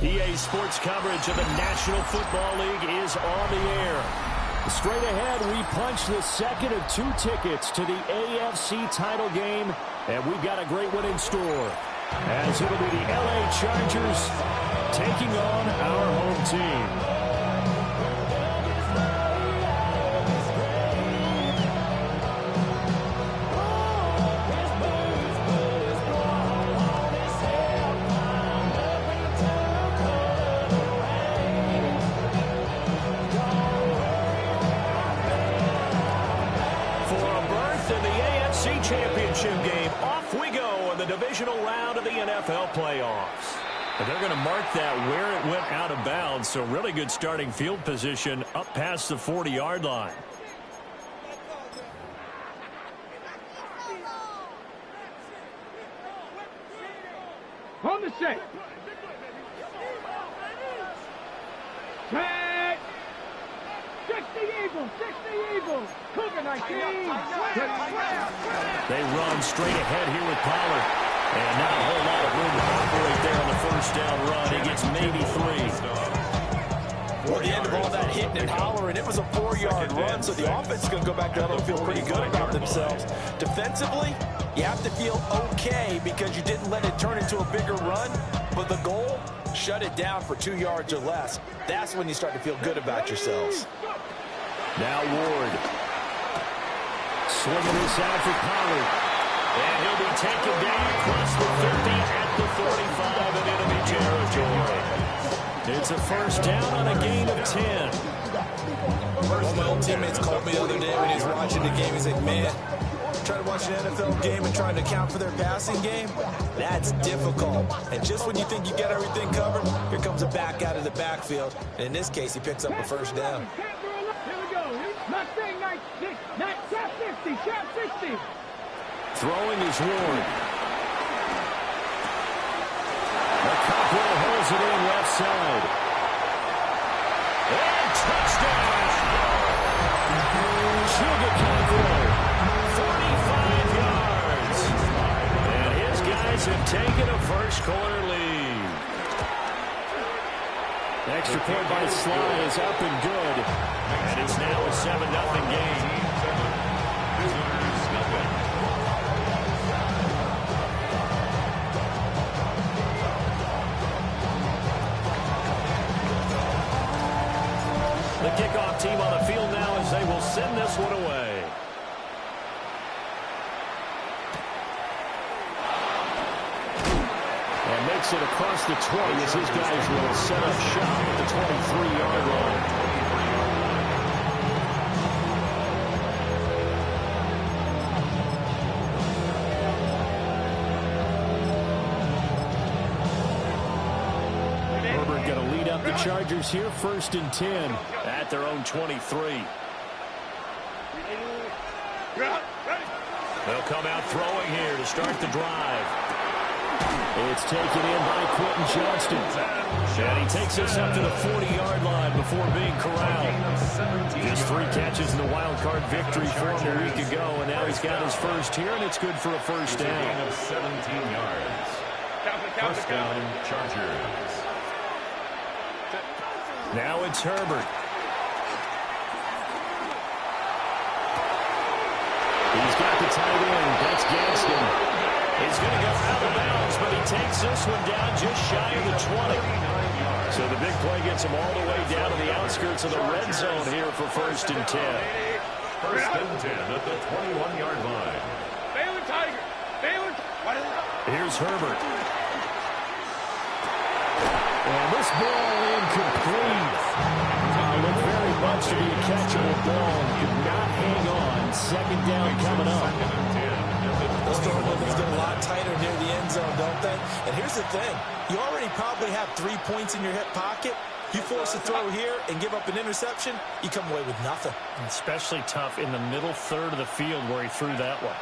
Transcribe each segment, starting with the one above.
EA Sports coverage of the National Football League is on the air. Straight ahead, we punch the second of 2 tickets to the AFC title game, and we've got a great one in store, as it'll be the LA Chargers taking on our home team. Championship game. Off we go in the divisional round of the NFL playoffs. And they're going to mark that where it went out of bounds, so really good starting field position up past the 40-yard line. On the set. Set. 60 Eagles, 60 Eagles. Cougar 19. They run straight ahead here with Pollard. And not a whole lot of room to operate there on the first down run. He gets maybe 3. Toward the end of all that hitting and hollering, it was a 4-yard run, so the offense is going to go back down and feel pretty good about themselves. Defensively, you have to feel okay because you didn't let it turn into a bigger run, but the goal, shut it down for 2 yards or less. That's when you start to feel good about yourselves. Now Ward. Swinging this out for Pollard. And he'll be taken down across the 50 at the 45 of enemy territory. It's a first down on a gain of 10. One of my old teammates called me the other day when he was watching the game. He's like, man, trying to watch an NFL game and trying to account for their passing game, that's difficult. And just when you think you get everything covered, here comes a back out of the backfield. And in this case, he picks up a first down. Not saying 96, not shot 50, shot 60. Throwing is Ward. McCockrell holds it in left side. And touchdown! Sugar Cockrell, 45 yards. And his guys have taken a first quarter lead. Extra point by Sly is up and good. And it's now a 7-0 game. The kickoff team on the field now as they will send this one away. And makes it across the 20 as his guys will set up shop at the 23-yard line. Chargers here, 1st and 10 at their own 23. They'll come out throwing here to start the drive. It's taken in by Quentin Johnston. And he takes us up to the 40-yard line before being corralled. Just 3 catches in the wild card victory for him a week ago, and now he's got his first here, and it's good for a first down. 17 yards. First down, Chargers. Now it's Herbert. He's got the tight end. That's Gadsden. He's going to go out of bounds, but he takes this one down just shy of the 20. So the big play gets him all the way down to the outskirts of the red zone here for 1st and 10. First and 10 at the 21-yard line. Baylor Tiger. Baylor. Here's Herbert. And this ball incomplete. Looked very much to be a catchable ball. Could not hang on. 2nd down coming up. Those door limits get a lot tighter near the end zone, don't they? And here's the thing. You already probably have 3 points in your hip pocket. You force a throw here and give up an interception, you come away with nothing. Especially tough in the middle third of the field where he threw that one.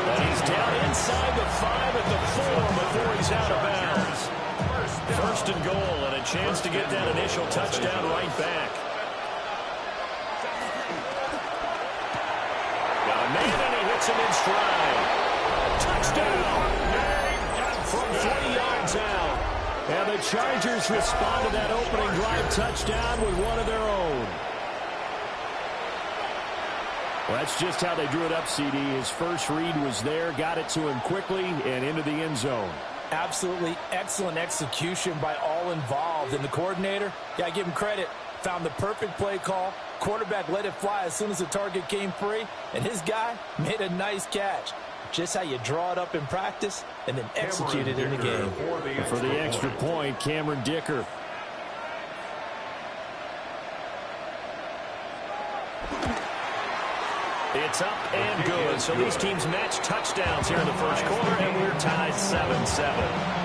And he's down inside the 5 at the 4 before he's out of bounds. 1st and goal, and a chance to get that initial touchdown right back. Got a man, and he hits Gets him in stride. Touchdown! From 3 yards out. And the Chargers respond to that opening drive touchdown with one of their own. Well, that's just how they drew it up, CD. His first read was there, got it to him quickly, and into the end zone. Absolutely excellent execution by all involved. And the coordinator, got to give him credit, found the perfect play call. Quarterback let it fly as soon as the target came free, and his guy made a nice catch. Just how you draw it up in practice and then execute it in the game. For the extra point, Cameron Dicker. It's up and good. So these teams match touchdowns here in the first quarter, and we're tied 7-7.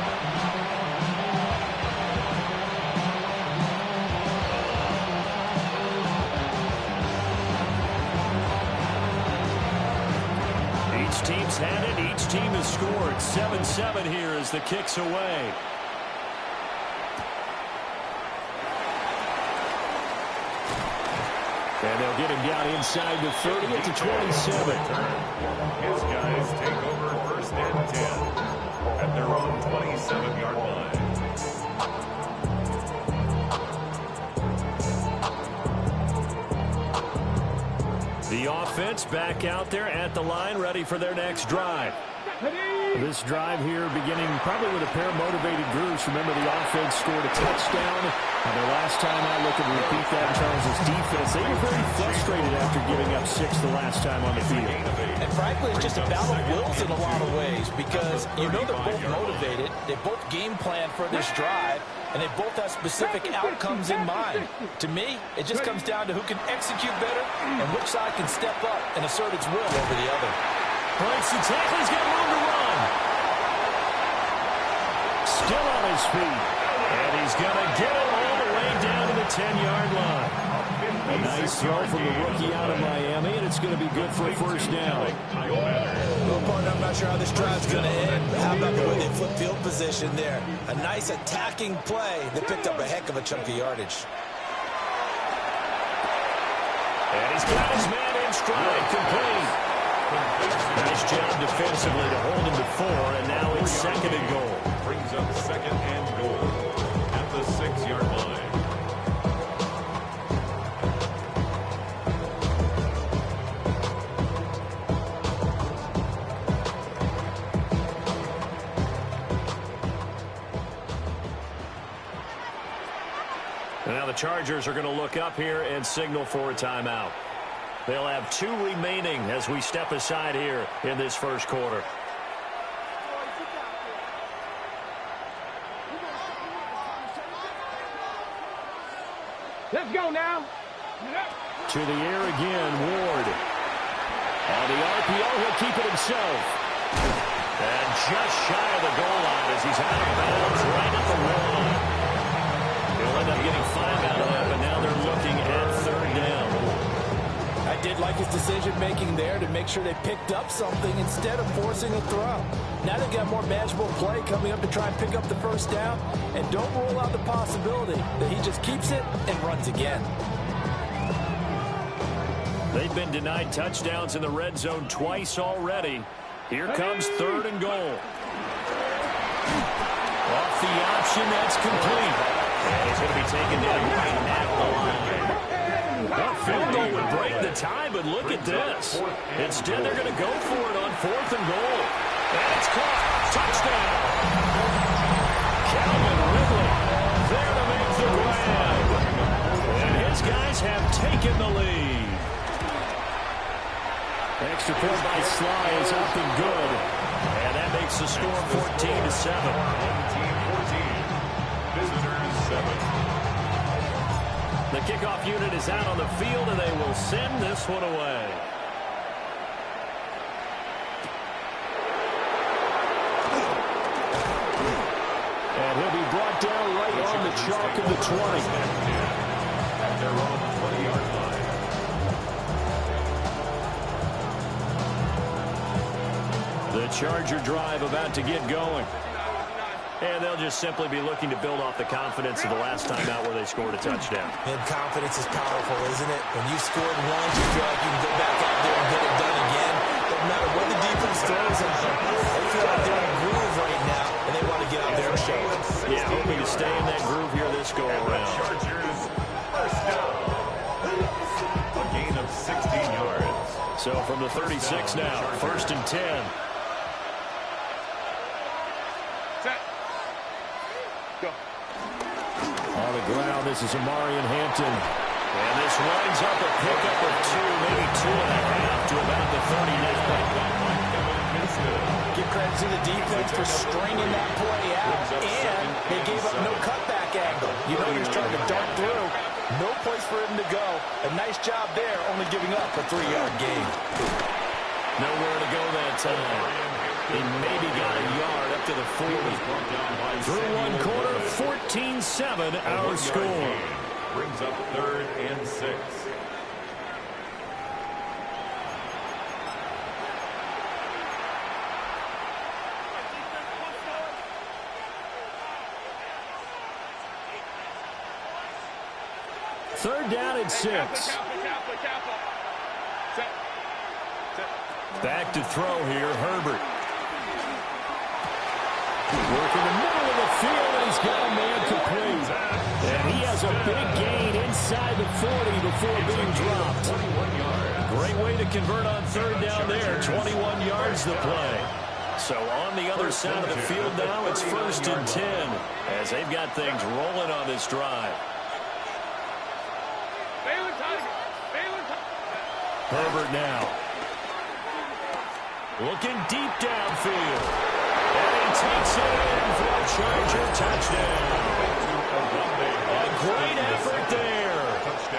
Each team's had it. Each team has scored. 7-7 here as the kick's away. And they'll get him down inside the 30 at the 27. His guys take over 1st and 10 at their own 27-yard line. The offense back out there at the line, ready for their next drive. This drive here beginning probably with a pair of motivated groups. Remember, the offense scored a touchdown. And their last time out, looking to repeat that in terms of defense. They were very frustrated after giving up 6 the last time on the field. And frankly, it's just a battle of wills in a lot of ways because you know they're both motivated. They both game plan for this drive, and they both have specific outcomes in mind. To me, it just comes down to who can execute better and which side can step up and assert its will over the other. Breaks the tackle. He's got room to run. Still on his feet. And he's going to get it all the way down to the 10-yard line. A nice throw from the rookie out of Miami, and it's going to be good for a first down. Well, partner, I'm not sure how this drive's going to end, but how about the way they flip field position there? A nice attacking play that picked up a heck of a chunk of yardage. And he's got his man in stride, complete. Nice job defensively to hold him to 4, and now it's 2nd and goal. Brings up 2nd and goal at the 6-yard line. And now the Chargers are going to look up here and signal for a timeout. They'll have 2 remaining as we step aside here in this first quarter. Let's go now. To the air again, Ward. On the RPO, he'll keep it himself. And just shy of the goal line as he's out of bounds right at the wall. He'll end up getting 5 out of that, but now they're looking at 3rd down. I did like his decision-making there to make sure they picked up something instead of forcing a throw. Now they've got more manageable play coming up to try and pick up the first down, and don't rule out the possibility that he just keeps it and runs again. They've been denied touchdowns in the red zone twice already. Here comes 3rd and goal. Off the option, that's complete. And he's going to be taken down right at the line. That field goal would break the tie, but look at this. Instead, they're going to go for it on 4th and goal. And it's caught. Touchdown. Calvin Ridley there to make the grab. And his guys have taken the lead. Extra point by Sly is up and good. And that makes the score 14-7. Team 14. Visitors 7. The kickoff unit is out on the field, and they will send this one away. And he'll be brought down right on the chalk of the 20. At their own 20-yard line. The Charger drive about to get going. And they'll just simply be looking to build off the confidence of the last time out where they scored a touchdown. And confidence is powerful, isn't it? When you scored once, you feel like you can go back out there and get it done again. No matter So from the 36 now, 1st and 10. Set. Go. On the ground, this is Amarian Hampton. And this winds up a pickup of 2, maybe 2.5 to about the 30 now. Give credit to the defense for stringing that play out, and they gave up no cutback angle. You know he was trying to dart through. No place for him to go. A nice job there, only giving up a 3-yard gain. Nowhere to go that time. He maybe got a yard up to the 40. Through one quarter, 14-7 our score. Brings up 3rd and 6. Third down and 6. Back to throw here, Herbert. Working the middle of the field, and he's got a man complete. And he has a big gain inside the 40 before being dropped. Great way to convert on third down there. 21 yards the play. So on the other side of the field now, it's 1st and 10 as they've got things rolling on this drive. Herbert now. Looking deep downfield. And he takes it in for a Charger touchdown. A great effort there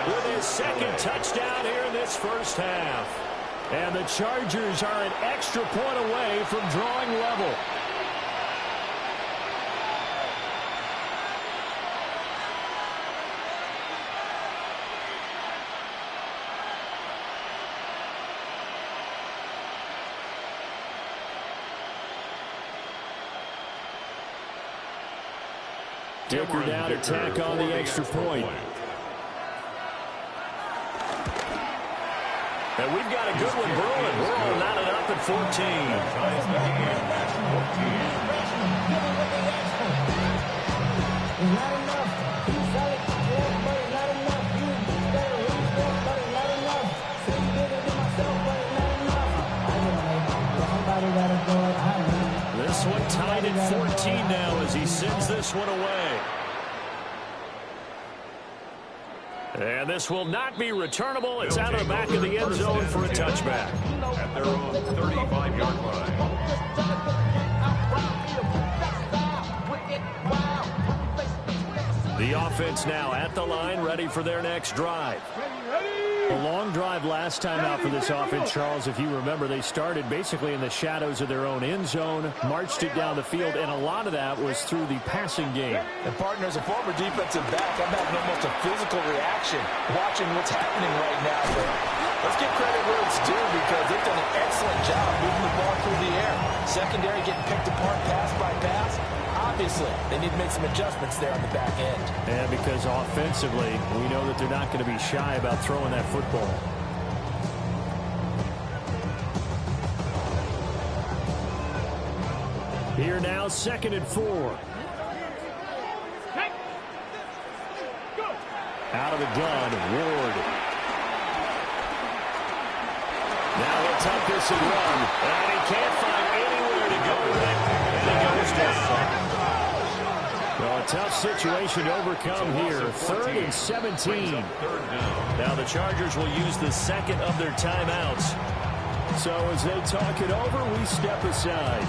with his second touchdown here in this first half. And the Chargers are an extra point away from drawing level. Dicker down to tack on the extra point. And we've got a good one brewing. We're all knotted up at 14. This one tied at 14 now as he sends this one away. And this will not be returnable. It's out of the back of the end zone for a touchback. At their own 35-yard line. The offense now at the line, ready for their next drive. A long drive last time out for this offense, Charles. If you remember, they started basically in the shadows of their own end zone, marched it down the field, and a lot of that was through the passing game. And, partner, as a former defensive back, I'm having almost a physical reaction watching what's happening right now. But let's give credit where it's due because they've done an excellent job moving the ball through the air. Secondary getting picked apart pass by pass. Obviously, they need to make some adjustments there on the back end. And because offensively, we know that they're not going to be shy about throwing that football. Here now, 2nd and 4. Out of the gun, Ward. Now he'll tuck this and run. And he can't find anywhere to go with it. And he goes down. Well, a tough situation to overcome here. 3rd and 17. Now the Chargers will use the second of their timeouts. So as they talk it over, we step aside.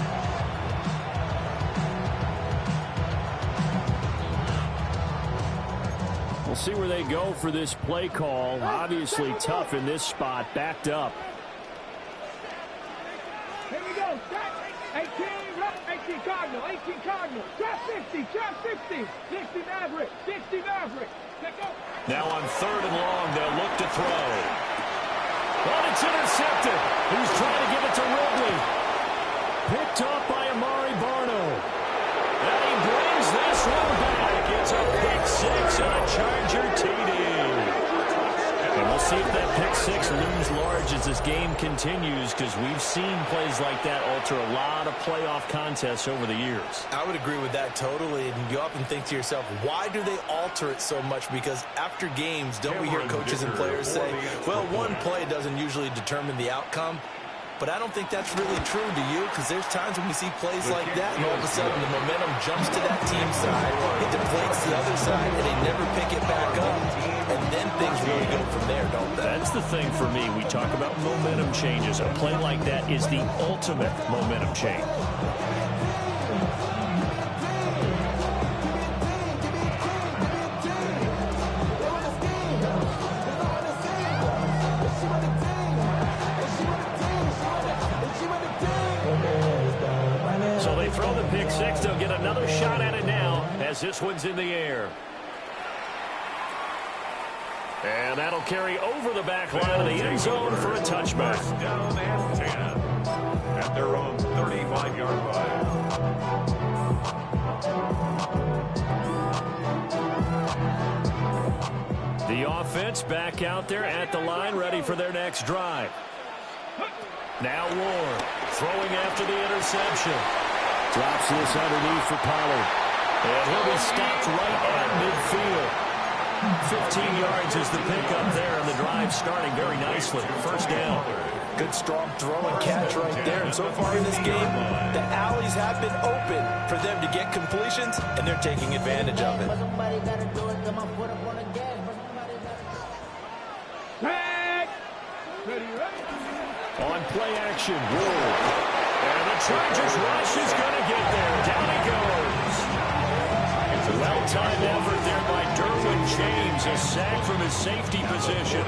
We'll see where they go for this play call. Obviously tough in this spot, backed up. Here we go. 18 Cardinal, 18 Cardinal. Trap 50, trap 50. 60 Maverick, 60 Maverick. Let go. Now on 3rd and long, they'll look to throw. Well, it's intercepted. He's trying to give it to Ridley. Picked off by Amari Barno. And he brings this one back. It's a pick 6 and a Charger TD. And we'll see if that pick 6 looms large as this game continues, because we've seen plays like that alter a lot of playoff contests over the years. I would agree with that totally. And you often think to yourself, why do they alter it so much? Because after games, don't we hear coaches and players say, well, one play doesn't usually determine the outcome. But I don't think that's really true, do you? Because there's times when we see plays like that, and all of a sudden the momentum jumps to that team side, it deflates the other side, and they never pick it back up. And then things really go from there, don't they? That's the thing for me. We talk about momentum changes. A play like that is the ultimate momentum change. So they throw the pick six. They'll get another shot at it now as this one's in the air. And that'll carry over the back line of the end zone for a touchback. First down and 10 at their own 35-yard line. The offense back out there at the line, ready for their next drive. Now Ward throwing after the interception. Drops this underneath for Pollard. And he'll be stopped right at midfield. 15 yards is the pickup there, and the drive starting very nicely. First down. Good strong throw and catch right there. And so far in this game, the alleys have been open for them to get completions, and they're taking advantage of it. On play action, Ward. And the Chargers rush is going to get there. Down he goes. Well-timed effort there by Derwin James. A sack from his safety position.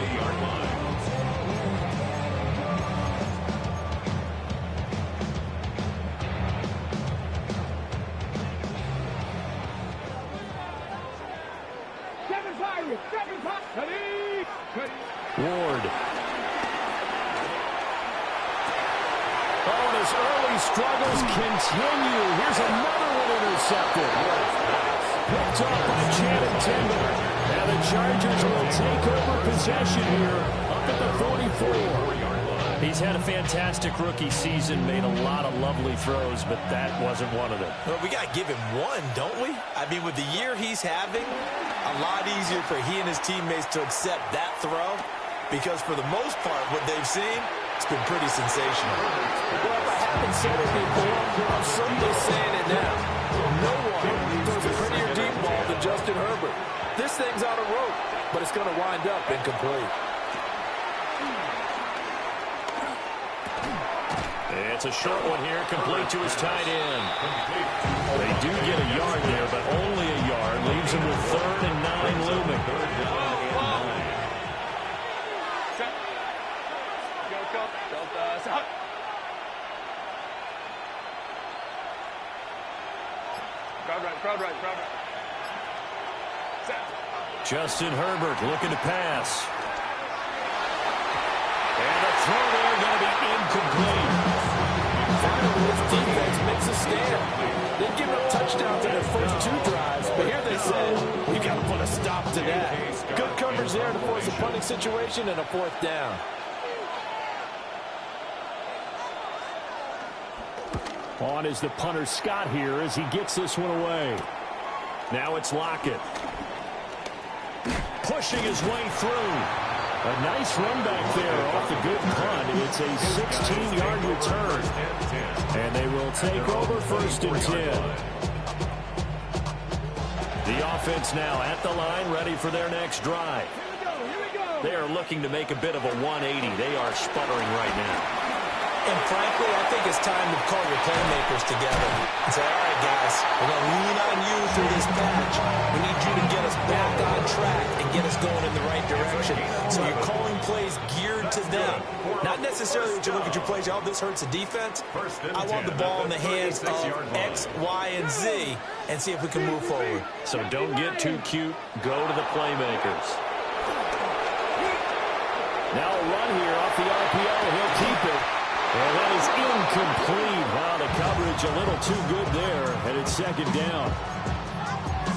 Ward. Oh, and his early struggles continue. Here's another one intercepted. Picked up by Channing Tindall. And the Chargers will take over possession here up at the 44. He's had a fantastic rookie season, made a lot of lovely throws, but that wasn't one of them. Well, we got to give him one, don't we? I mean, with the year he's having, a lot easier for he and his teammates to accept that throw, because for the most part, what they've seen, it's been pretty sensational. Well, if I haven't said it before, I'm certainly saying it now. No one throws a prettier deep ball than Justin Herbert. This thing's on a rope, but it's going to wind up incomplete. It's a short one here, complete to his tight end. They do get a yard there, but only a yard. Leaves him with 3rd and 9 looming. Crowd right. Justin Herbert looking to pass. And the throw there going to be incomplete. Finally, this defense makes a stand. They've given up touchdowns in their first 2 drives, but here they said, we've got to put a stop to that. Good coverage there to force a punting situation and a 4th down. On is the punter Scott here as he gets this one away. Now it's Lockett. Pushing his way through. A nice run back there off the good punt. It's a 16-yard return. And they will take over 1st and 10. The offense now at the line, ready for their next drive. They are looking to make a bit of a 180. They are sputtering right now. And frankly, I think it's time to call your playmakers together and say, all right, guys, we're going to lean on you through this patch. We need you to get us back on track and get us going in the right direction. So you're calling plays geared to them. Not necessarily that you look at your plays, oh, this hurts the defense. I want the ball in the hands of X, Y, and Z and see if we can move forward. So don't get too cute. Go to the playmakers. Now a run here off the RPO. He'll keep it. And that is incomplete. Wow, the coverage a little too good there, and it's 2nd down.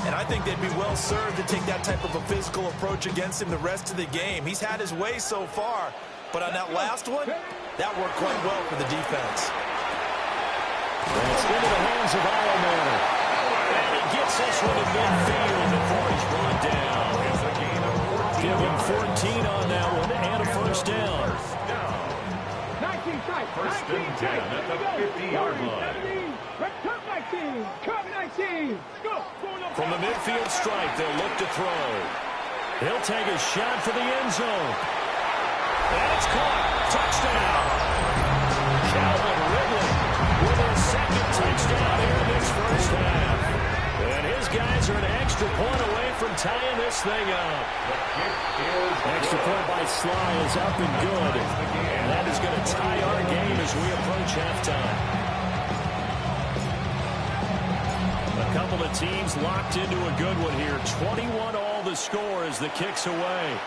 And I think they'd be well served to take that type of a physical approach against him the rest of the game. He's had his way so far, But on that last one, that worked quite well for the defense. And it's into the hands of Ironman. And he gets this one to midfield before he's brought down. Give him 14 on that one and a first down. 19 strikes. First and 10 at the 50-yard line. Come 19. Come 19. Go. From the midfield strike, they'll look to throw. He'll take a shot for the end zone. And it's caught. Touchdown. Calvin Ridley with his second touchdown here in this first half. And his guys are an extra point away from tying this thing up. Extra point by Sly is up and good. And that is going to tie our game as we approach halftime. A couple of teams locked into a good one here. 21 all the score as the kick's away.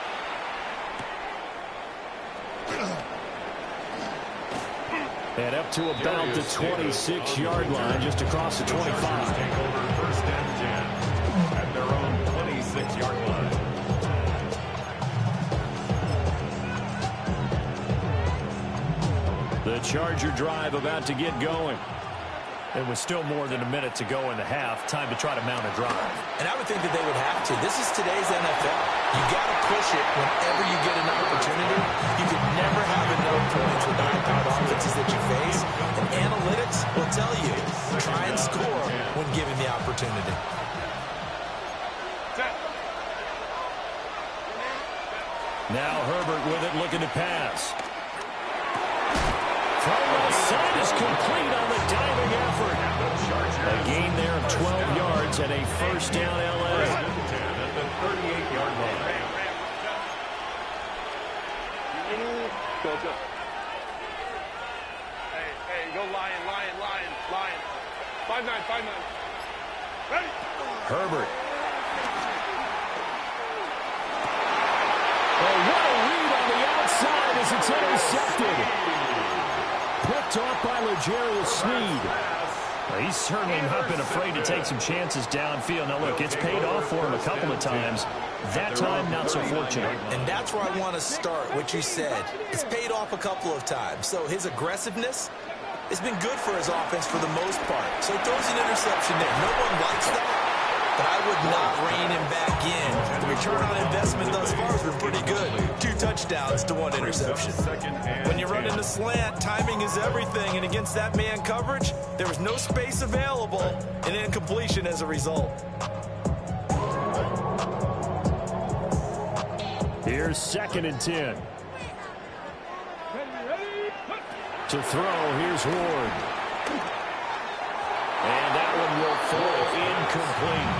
And up to about the 26-yard line, just across the 25. Take over first and 10 at their own 26-yard line. The Charger drive about to get going. It was still more than a minute to go in the half. Time to try to mount a drive. And I would think that they would have to. This is today's NFL. You got to push it whenever you get an opportunity. You can never have enough points with the high-powered offenses that you face. And analytics will tell you, try and score when given the opportunity. Now Herbert with it, looking to pass. From the side is complete on the diving effort. A gain there of 12 yards and a first down L.A. At the 38-yard line. Go. Hey, go Lion. 5-9. Ready? Herbert. Oh, what a read on the outside as it's intercepted. Picked off by L'Jarius Sneed. He's certainly not been afraid to take some chances downfield. Now, look, it's paid off for him a couple of times. That time, not so fortunate. And that's where I want to start, what you said. It's paid off a couple of times. So his aggressiveness has been good for his offense for the most part. So he throws an interception there. No one likes that, but I would not rein him back in. The return on investment thus far has been pretty good. 2 touchdowns to 1 interception. When you run in the slant, timing is everything, and against that man coverage, there was no space available, and incompletion as a result. Here's 2nd and 10. To throw, here's Ward. And that one will fall incomplete.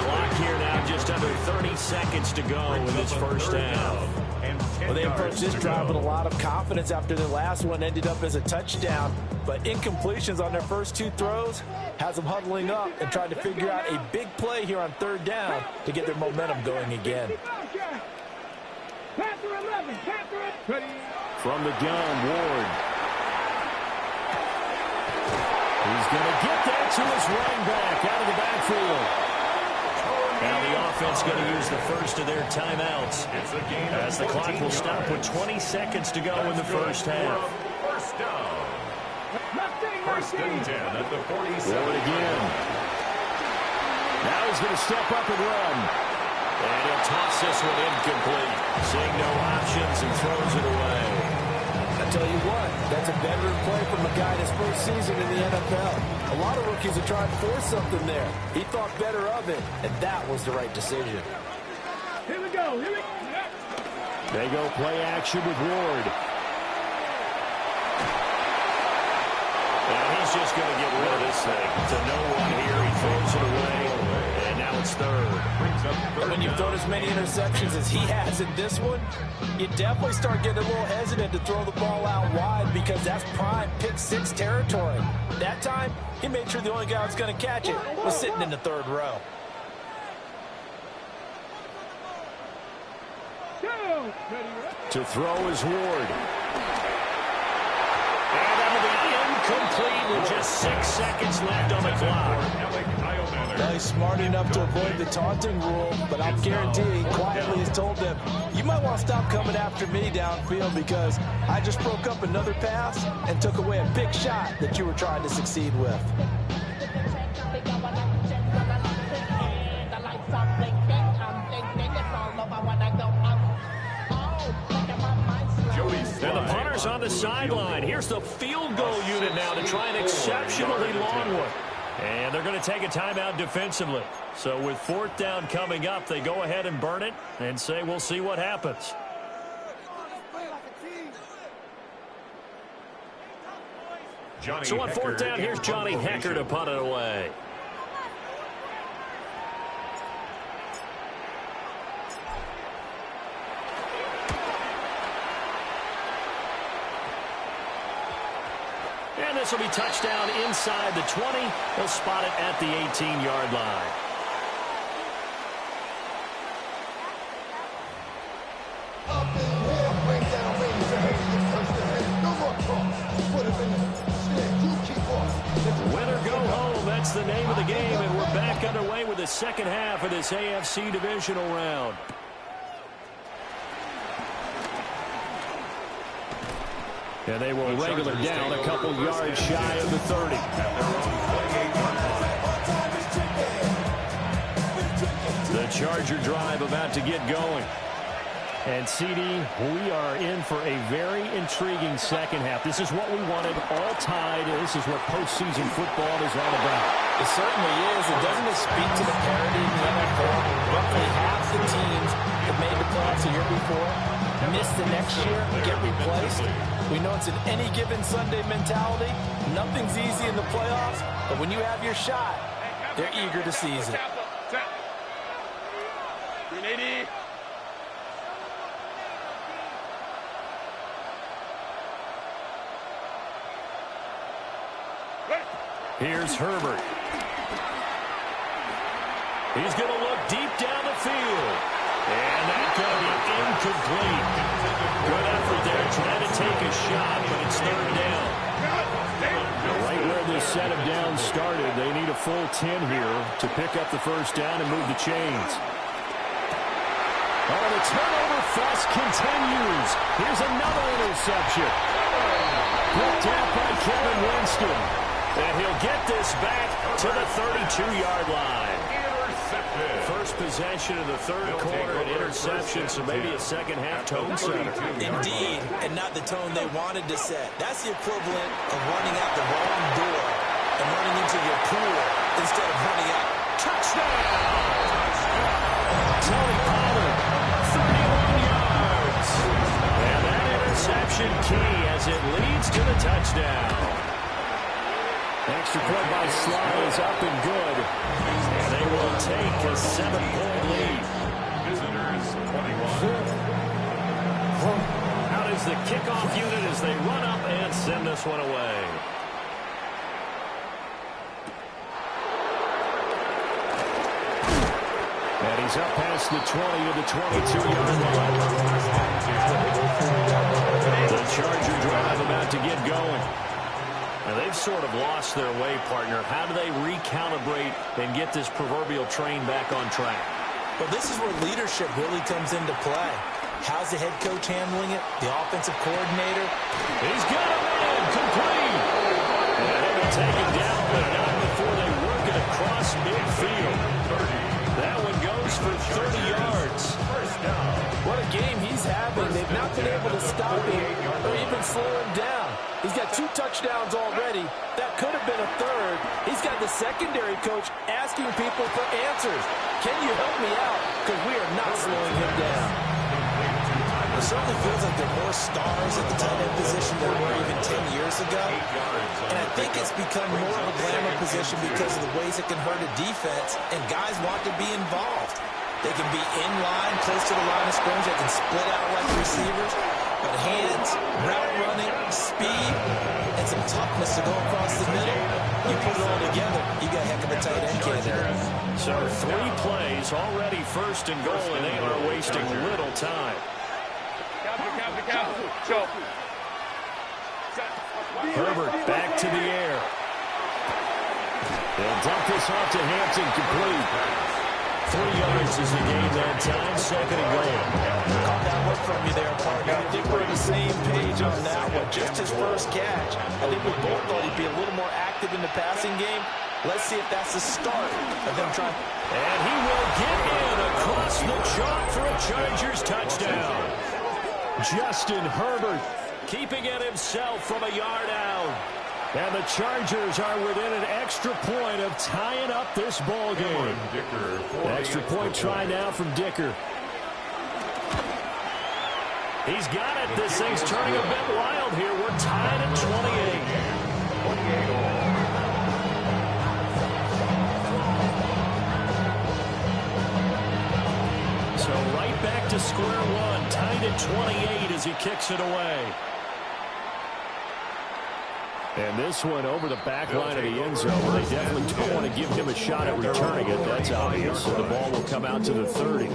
Clock here now, just under 30 seconds to go in this first half. Well, they approached this drive with a lot of confidence after the last one ended up as a touchdown. But incompletions on their first 2 throws has them huddling up and trying to figure out a big play here on 3rd down to get their momentum going again. From the gun, Ward. He's going to get that to his running back out of the backfield. Now the offense going to use the first of their timeouts as the clock will stop with 20 seconds to go in the first half. First down. First and 10 at the 47. Ward again. Now he's going to step up and run. And he'll toss this one incomplete. Seeing no options and throws it away. I tell you what, that's a veteran play from a guy in his first season in the NFL. A lot of rookies are trying to force something there. He thought better of it, and that was the right decision. Here we go. They go play action with Ward. And he's just going to get rid of this thing. To no one here, he throws it away. And now it's 3rd. And when you've thrown as many interceptions as he has in this one, you definitely start getting a little hesitant to throw the ball out wide because that's prime pick 6 territory. That time, he made sure the only guy who's going to catch it was sitting in the 3rd row. To throw is Ward. And that'll be incomplete with just 6 seconds left on the clock. Well, he's smart enough to avoid the taunting rule, but I'll guarantee he quietly has told them, you might want to stop coming after me downfield because I just broke up another pass and took away a big shot that you were trying to succeed with. And the punter's on the sideline. Here's the field goal unit now to try an exceptionally long one. And they're going to take a timeout defensively. So with 4th down coming up, they go ahead and burn it and say we'll see what happens. So on 4th down, here's Johnny Hecker to punt it away. And this will be touchdown inside the 20. They'll spot it at the 18-yard line. Win or go home, that's the name of the game, and we're back underway with the second half of this AFC divisional round. And they will regular down a couple yards shy of the 30. The Charger drive about to get going. And, CD, we are in for a very intriguing second half. This is what we wanted, all tied. This is what postseason football is all about. It certainly is. And doesn't it speak to the parity in the NFL? Roughly half the teams that made the playoffs the year before miss the next year, get replaced. We know it's an any given Sunday mentality. Nothing's easy in the playoffs, but when you have your shot, they're eager to seize it. 380. Here's Herbert. He's going to look deep down the field. And that's going to be incomplete. Good effort there trying to take a shot, but it's 3rd down. Right where this set of downs started, they need a full 10 here to pick up the 1st down and move the chains. Oh, the turnover fest continues. Here's another interception. Picked out by Kevin Winston. And he'll get this back to the 32-yard line. First possession of the 3rd quarter, an interception, so maybe a second-half tone setter. Indeed, and not the tone they wanted to set. That's the equivalent of running out the wrong door and running into your pool instead of running out. Touchdown! Tony Pollard, 31 yards. And that interception key as it leads to the touchdown. Extra point by Sly is up and good. And they will take a 7-point lead. Visitors 21. Out is the kickoff unit as they run up and send this one away. And he's up past the 20 to the 22-yard line. The Charger drive about to get going. Now, they've sort of lost their way, partner. How do they recalibrate and get this proverbial train back on track? Well, this is where leadership really comes into play. How's the head coach handling it? The offensive coordinator? He's got a man complete. And they will take it down, but not before they work it across midfield. That one goes for 30 yards. What a game he's having. They've not been able to stop him or even slow him down. He's got 2 touchdowns already. That could have been a 3rd. He's got the secondary coach asking people for answers. Can you help me out? Because we are not slowing him down. It certainly feels like there are more stars at the tight end position than there were even 10 years ago. And I think it's become more of a glamour position because of the ways it can hurt a defense, and guys want to be involved. They can be in line, close to the line of scrimmage. They can split out like receivers. But hands, route running, speed, and some toughness to go across the middle, you put it all together, you got a heck of a tight end candidate. So 3 plays already, 1st and goal, and they are wasting little time. Herbert back to the air. They'll dump this off to Hampton, complete. 3 yards is the gain that time, second and goal. Caught that look from you there, partner. I think we're on the same page on that one. Just his first catch. I think we both thought he'd be a little more active in the passing game. Let's see if that's the start of them trying. And he will get in across the chalk for a Chargers touchdown. Justin Herbert keeping it himself from a yard out. And the Chargers are within an extra point of tying up this ball game. Extra point try now from Dicker. He's got it. This thing's turning a bit wild here. We're tied at 28. So right back to square one. Tied at 28 as he kicks it away. And this one over the back line of the end zone. Well, they definitely don't want to give him a shot at returning it. That's obvious. So the ball will come out to the 30.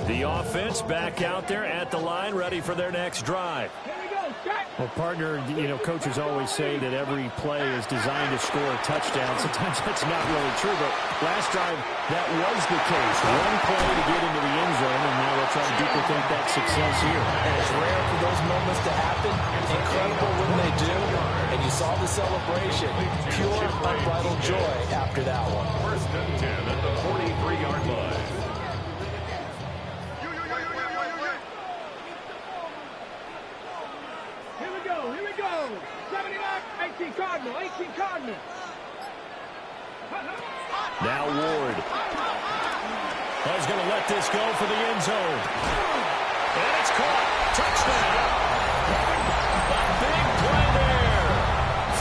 The offense back out there at the line, ready for their next drive. Well, partner, you know, coaches always say that every play is designed to score a touchdown. Sometimes that's not really true, but last drive, that was the case. One play to get into the end zone, and now they'll try to duplicate that success here. And it's rare for those moments to happen. Incredible when they do. And you saw the celebration. Pure, unbridled joy after that one. First and 10 at the 43-yard line. Here we go. 79, 18 Cardinal, 18 Cardinal. Now Ward. He's going to let this go for the end zone. And it's caught. Touchdown. A big play there.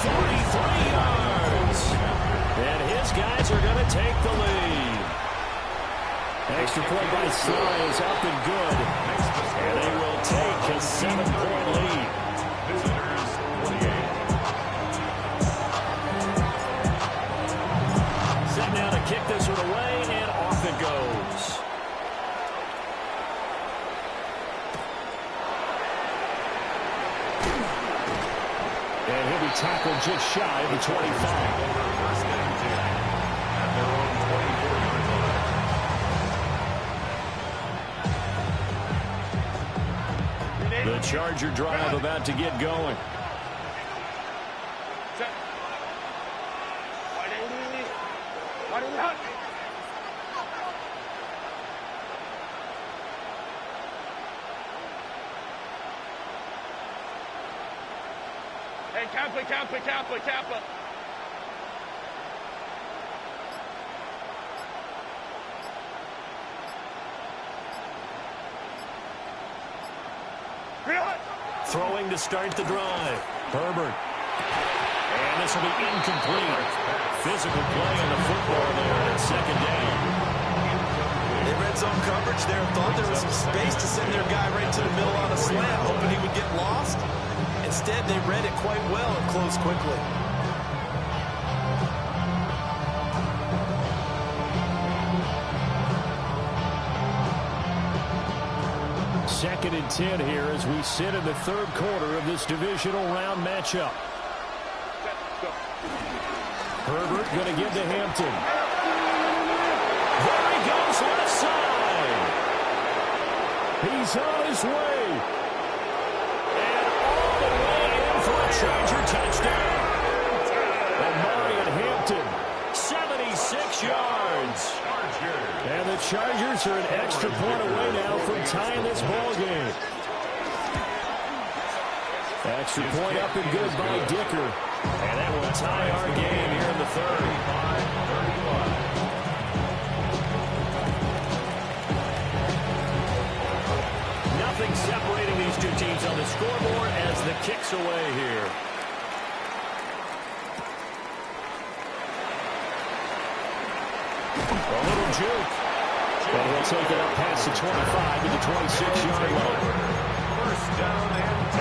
43 yards. And his guys are going to take the lead. Extra point by Sly is up and good. And they will take a 7-point lead. Visitors 28. Set now to kick this one away, and off it goes. And he'll be tackled just shy of the 25. First and 10 at their own 24-yard line. The Charger drive about to get going. Hey, Kappa. Throwing to start the drive. Herbert. And this will be incomplete. Physical play on the football there at second down. They read zone coverage there. Thought there was some space to send their guy right to the middle on a slant, hoping he would get lost. Instead, they read it quite well and closed quickly. Second and 10 here as we sit in the third quarter of this divisional round matchup. Herbert going to give to Hampton. There he goes left side. He's on his way. And all the way in for a Charger touchdown. Amari and Hampton, 76 yards. And the Chargers are an extra point away now from tying this ball game. Extra point up and good by Dicker. And that will tie our game here in the third. 35-31. Nothing separating these two teams on the scoreboard as the kick's away here. A little juke. And he'll take it up past the 25 to the 26-yard line. First down and 10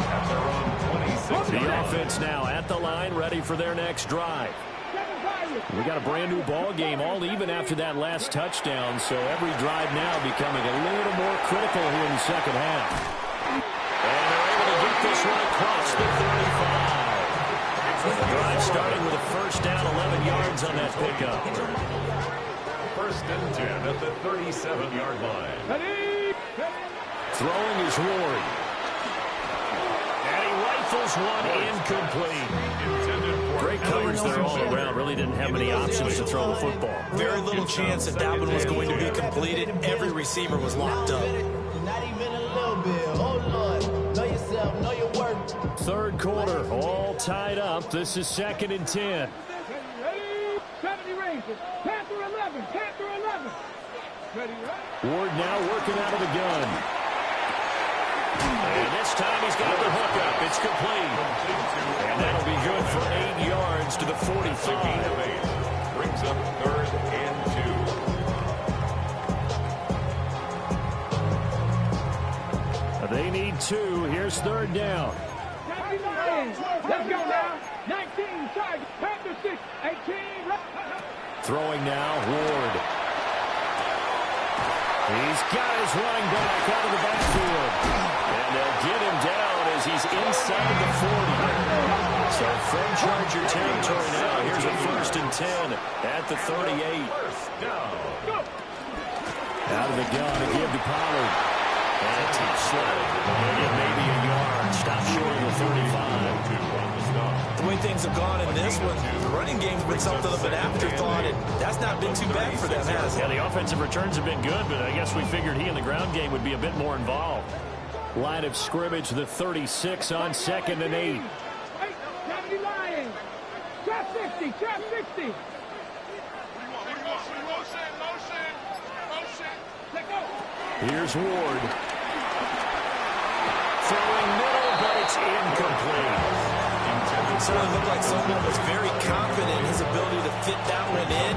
at their own 26. The offense now at the line, ready for their next drive. 7 Pirates, We got a brand new ball game, all even after that last touchdown, so every drive now becoming a little more critical here in the second half. And they're able to get this one across the 35. The drive starting with a first down, 11 yards on that pickup. First and 10 at the 37-yard line. Throwing is Ward. And he rifles one incomplete. Great coverage there all around. Really didn't have many options to throw the football. Very little chance that that one was going to be completed. Every receiver was locked up. Not even a little bit. Oh, Lord. Know yourself. Know your worth. Third quarter, all tied up. This is 2nd and 10. 70 Rangers. Panther 11. Panther 11. Ward now working out of the gun. And this time he's got the hook up. It's complete. And that'll be good for 8 yards to the 45. Brings up 3rd and 2. They need 2. Here's 3rd down. 99. Let's go now. 19. Charge. Panther 6. 18. Throwing now, Ward. He's got his running back out of the backfield. And they'll get him down as he's inside the 40. So from Charger territory now, here's a 1st and 10 at the 38. Out of the gun to give to Pollard. And a deep slide. They'll get maybe a yard. Stop short of the 35. The way things have gone in this one, the running game's been something of an afterthought, and that's not been too bad for them, has it? Yeah, the offensive returns have been good, but I guess we figured he in the ground game would be a bit more involved. Line of scrimmage, the 36 on 2nd and 8. 70 Lions. Trap 60. Trap 60. Here's Ward. Throwing middle, but it's incomplete. It certainly looked like someone was very confident in his ability to fit that one in.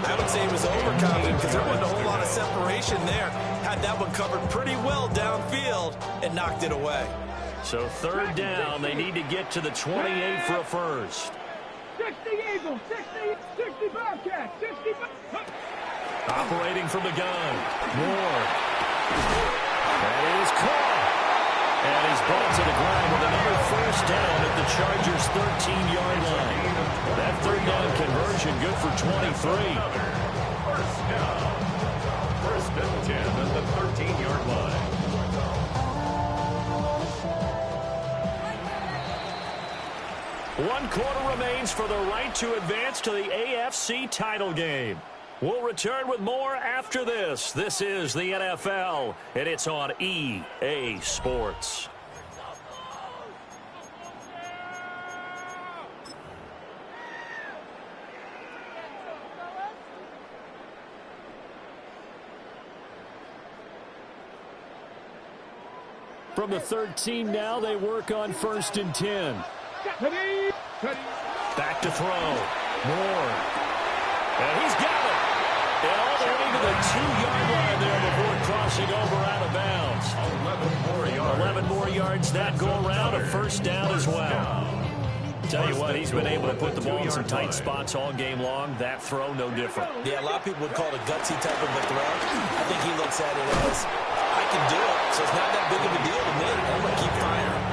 I would say he was overconfident because there wasn't a whole lot of separation there. Had that one covered pretty well downfield and knocked it away. So 3rd down, they need to get to the 28 for a first. 60 Eagles. 60 Bobcats. 60. Operating from the gun. Ward. That is caught. And he's brought to the ground with another first down at the Chargers' 13-yard line. That 3rd down conversion good for 23. First down. 1st and 10 at the 13-yard line. One quarter remains for the right to advance to the AFC title game. We'll return with more after this. This is the NFL, and it's on EA Sports. From the 13 now, they work on 1st and 10. Back to throw. More. And he's got it. And all the way to the 2-yard line there before crossing over out of bounds. 11 more yards that go around. A first down as well. Tell you what, he's been able to put the ball in some tight spots all game long. That throw, no different. Yeah, a lot of people would call it a gutsy type of a throw. I think he looks at it as, I can do it, so it's not that big of a deal to me. I'm going to keep firing.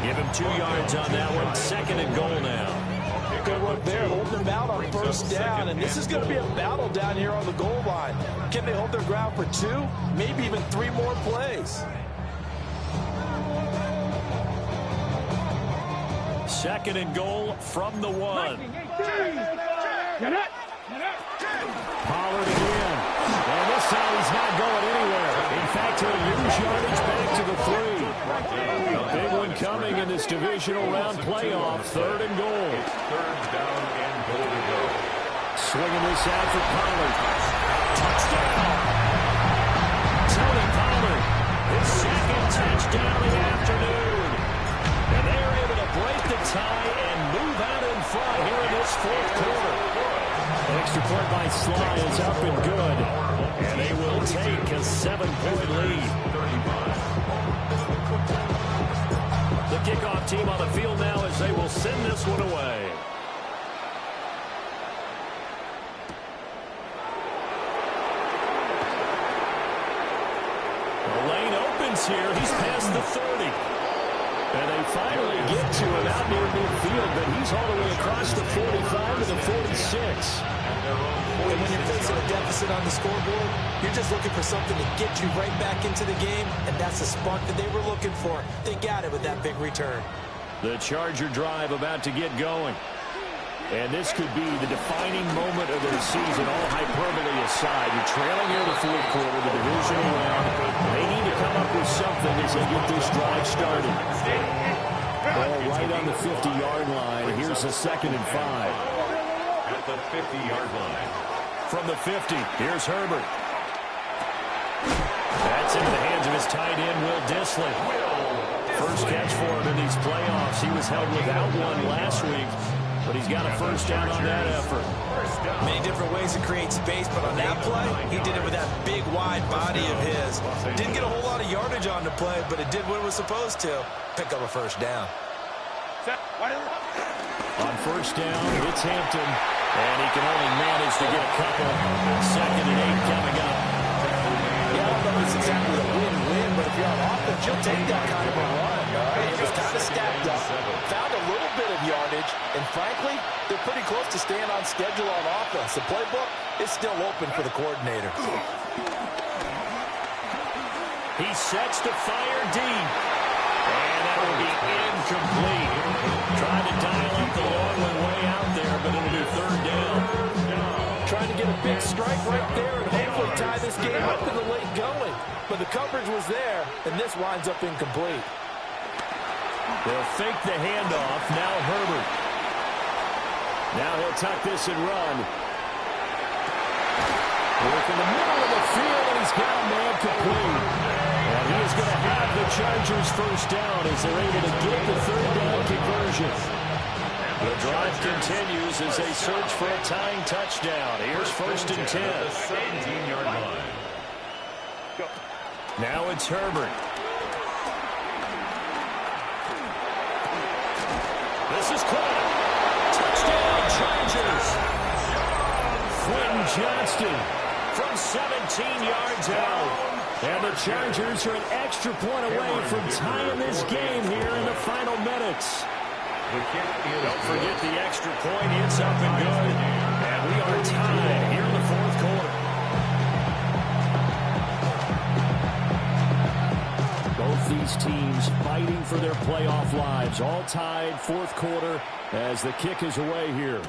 Give him 2 yards on that one. 2nd and goal now. Good work there, holding them out on first down, and this is going to be a battle down here on the goal line. Can they hold their ground for 2, maybe even 3 more plays? 2nd and goal from the 1. Pollard again. And this time he's not going anywhere. In fact, he'll lose yardage back to the 3. A big one coming in this divisional round playoff. 3rd and goal. 3rd down and goal to go. Swinging this out for Pollard. Touchdown. Tony Pollard, his 2nd touchdown of the afternoon. And they are able to break the tie and move out in front here in this 4th quarter. Extra point by Sly is up and good. And they will take a 7-point lead. The kickoff team on the field now as they will send this one away. distance here. He's past the 30. And they finally get to him out near midfield, but he's all the way across the 45 to the 46. And when you're facing a deficit on the scoreboard, you're just looking for something to get you right back into the game, and that's the spark that they were looking for. They got it with that big return. The Charger drive about to get going. And this could be the defining moment of their season, all hyperbole aside. You're trailing here in the fourth quarter, the divisional round. They need to come up with something as they get this drive started. Ball right on the 50-yard line. Here's a 2nd and 5. At the 50-yard line. From the 50, here's Herbert. That's into the hands of his tight end, Will Dissly. First catch for him in these playoffs. He was held without one last week, but he's got a first down on that effort. Many different ways to create space, but on that play, he did it with that big, wide body of his. Didn't get a whole lot of yardage on the play, but it did what it was supposed to. Pick up a first down. On first down, it's Hampton, and he can only manage to get a couple. 2nd and 8 coming up. Yeah, I don't know if it's exactly a win-win, but if you're on offense, you'll take that kind of a run. All right? It was kind of stacked up, found a little bit of yardage, and frankly, they're pretty close to staying on schedule on offense. The playbook is still open for the coordinator. He sets to fire deep, and that will be incomplete. Trying to dial up the long one way out there, but it'll be 3rd down. Trying to get a big strike right there and hopefully tie this game up in the late going. But the coverage was there, and this winds up incomplete. They'll fake the handoff. Now Herbert. Now he'll tuck this and run. Work in the middle of the field, and he's got a man complete. And he is going to have the Chargers first down as they're able to get the 3rd down conversion. The drive continues as they search for a tying touchdown. Here's 1st and 10. 17-yard line. Now it's Herbert. This is caught. Touchdown, Chargers. Quinn Johnston from 17 yards out. And the Chargers are an extra point away from tying this game here in the final minutes. Don't forget the extra point. It's up and good. And we are tied here in the 4th quarter. Both these teams fighting for their playoff lives. All tied 4th quarter as the kick is away here.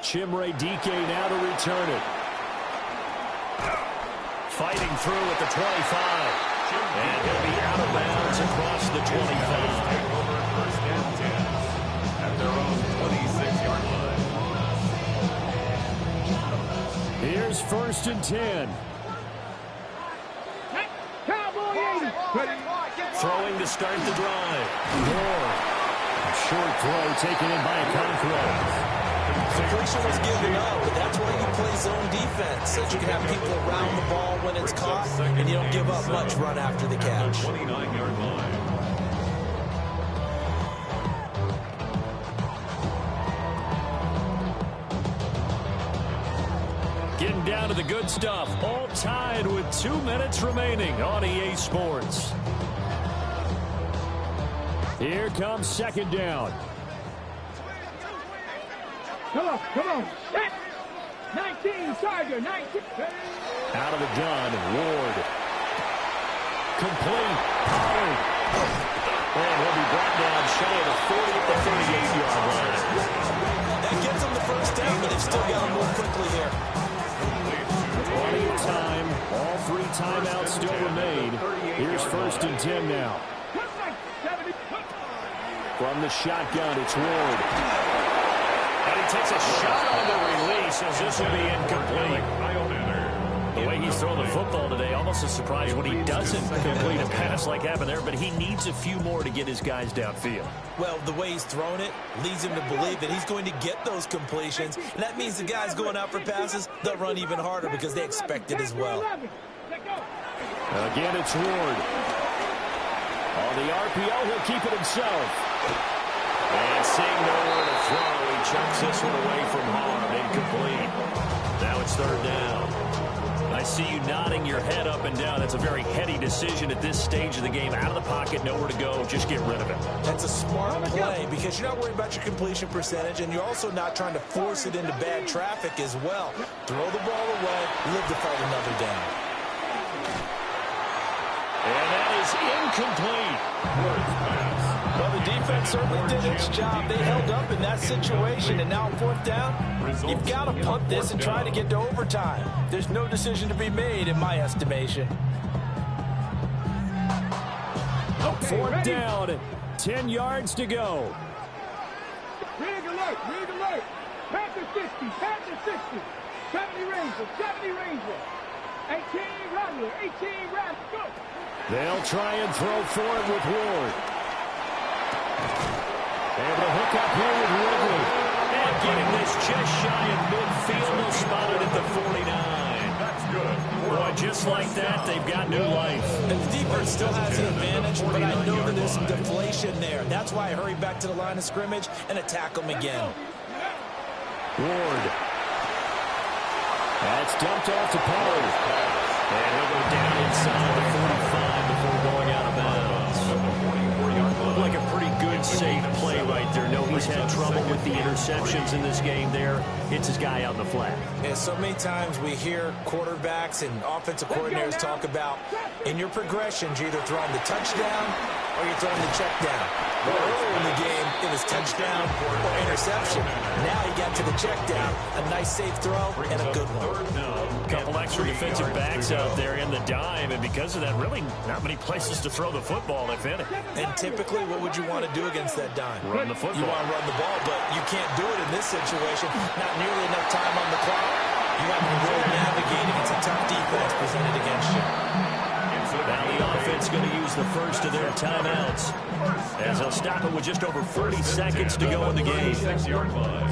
Chimere Dike now to return it. Fighting through at the 25. And he'll be out of bounds across the 25. First and 10 at their own 26-yard line. Here's 1st and 10. Throwing to start the drive. Moore. Short throw taken in by Okonkwo. Completion was given up, but that's why you play zone defense, so you can have people around the ball when it's caught, and you don't give up much run after the catch. 29-yard line. Getting down to the good stuff. All tied with 2 minutes remaining on EA Sports. Here comes 2nd down. Come on. 19, Charger, 19. Out of the gun, Ward. Complete. Pollard. And he'll be brought down shy of the 40 at the 38-yard line. That gets them the first down, but they've still got to move quickly here. Plenty of time. All 3 timeouts still remain. Here's 1st and 10 now. From the shotgun, it's Ward. And he takes a shot on the release as this will be incomplete. The way he's throwing the football today, almost a surprise when he doesn't complete a pass like happened there, but he needs a few more to get his guys downfield. Well, the way he's thrown it leads him to believe that he's going to get those completions, and that means the guys going out for passes, they'll run even harder because they expect it as well. Again, it's Ward. On the RPO, he'll keep it himself. And seeing nowhere to throw, he chucks this one away from harm. Incomplete. Now it's 3rd down. I see you nodding your head up and down. That's a very heady decision at this stage of the game. Out of the pocket, nowhere to go. Just get rid of it. That's a smart play because you're not worried about your completion percentage, and you're also not trying to force it into bad traffic as well. Throw the ball away, live to fight another down. And that is incomplete. Well, the defense certainly did its job. They held up in that situation, and now on fourth down, you've got to punt this and try to get to overtime. There's no decision to be made in my estimation. Fourth down, 10 yards to go. Rig alert, rig alert. Panther 60, Panther 60. 70 Ranger, 70 Ranger. 18 Rattler, 18 Rattler, go. They'll try and throw for it with Ward. Able to hook up here with Ridley. And getting this just shy of midfield. They'll spot it at the 49. That's good. Boy, just like that, they've got new life. And the defense still has the advantage, but I know that there's some deflation there. That's why I hurry back to the line of scrimmage and attack them again. Ward. That's dumped off to Pollard. And he'll go down inside the 45 before going out of bounds. Looked like a pretty good, safe play right there. No, he's had trouble with the interceptions in this game there. Hits his guy out in the flat. And so many times we hear quarterbacks and offensive coordinators talk about in your progressions, you're either throwing the touchdown or you're throwing the check down. Well, earlier in the game, it was touchdown or interception. Now he got to the check down. A nice safe throw and a good one. A couple extra defensive backs out there in the dime, and because of that, really not many places to throw the football, if any. And typically, what would you want to do against that dime? Run the football. You want to run the ball, but you can't do it in this situation. Not nearly enough time on the clock. You have to really navigate against a tough defense presented against you. Now the offense going to use the first of their timeouts, as they'll stop it with just over 40 seconds to go in the game. 6-yard line.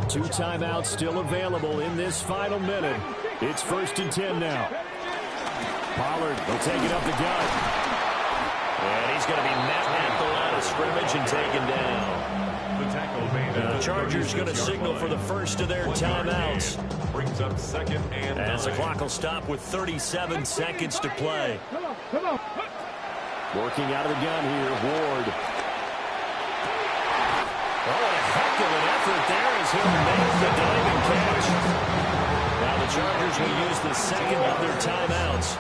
Two timeouts still available in this final minute. It's 1st and 10 now. Pollard will take it up the gut. And he's going to be met at the line of scrimmage and taken down. The Chargers going to signal for the first of their timeouts. Brings up 2nd and 9. As the clock will stop with 37 seconds to play. Come on, come on. Working out of the gun here, Ward. Oh, what a heck of an effort there as he'll make the diving catch. Now the Chargers will use the second of their timeouts,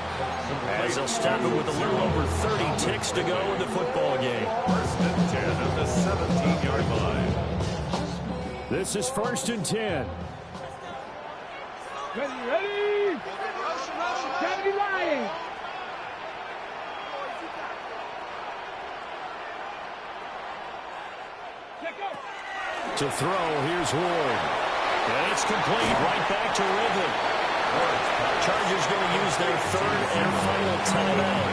as they'll stop it with a little over 30 ticks to go in the football game. 1st and 10 at the 17-yard line. This is 1st and 10. Ready, ready. 70 Lions. To throw, here's Ward. And it's complete, right back to Ridley. Chargers going to use their third and final timeout.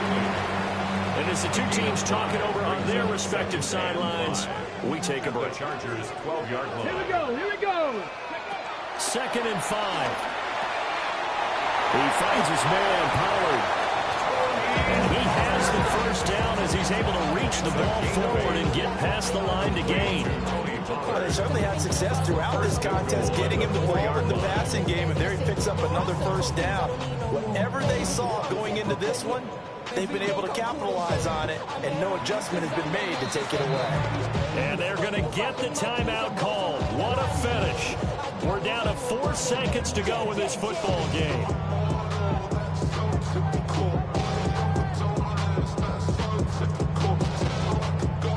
And as the two teams talk it over on their respective sidelines, we take a break. Chargers 12-yard line. Here we go, here we go. 2nd and 5. He finds his man, Pollard. And he has the first down as he's able to reach the ball forward and get past the line to gain. Well, they certainly had success throughout this contest, getting him the ball in the passing game, and there he picks up another first down. Whatever they saw going into this one, they've been able to capitalize on it, and no adjustment has been made to take it away. And they're going to get the timeout called. What a finish. We're down to 4 seconds to go in this football game.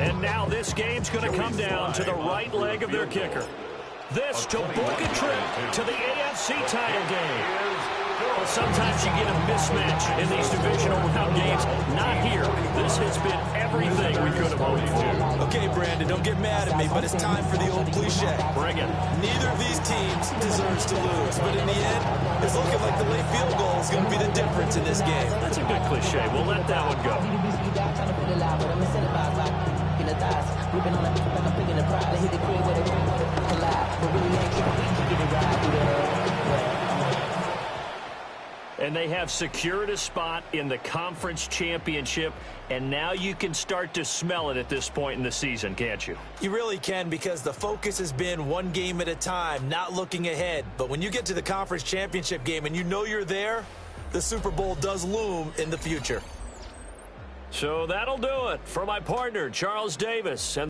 And now this game's going to come down to the right leg of their kicker. This to book a trip to the AFC title game. Well, sometimes you get a mismatch in these divisional round games. Not here. This has been everything we could have hoped for. Okay, Brandon, don't get mad at me, but it's time for the old cliche. Bring it. Neither of these teams deserves to lose, but in the end, it's looking like the late field goal is going to be the difference in this game. That's a good cliche. We'll let that one go. And they have secured a spot in the conference championship, and now you can start to smell it at this point in the season, can't you? You really can, because the focus has been one game at a time, not looking ahead. But when you get to the conference championship game and you know you're there, the Super Bowl does loom in the future. So that'll do it for my partner, Charles Davis. And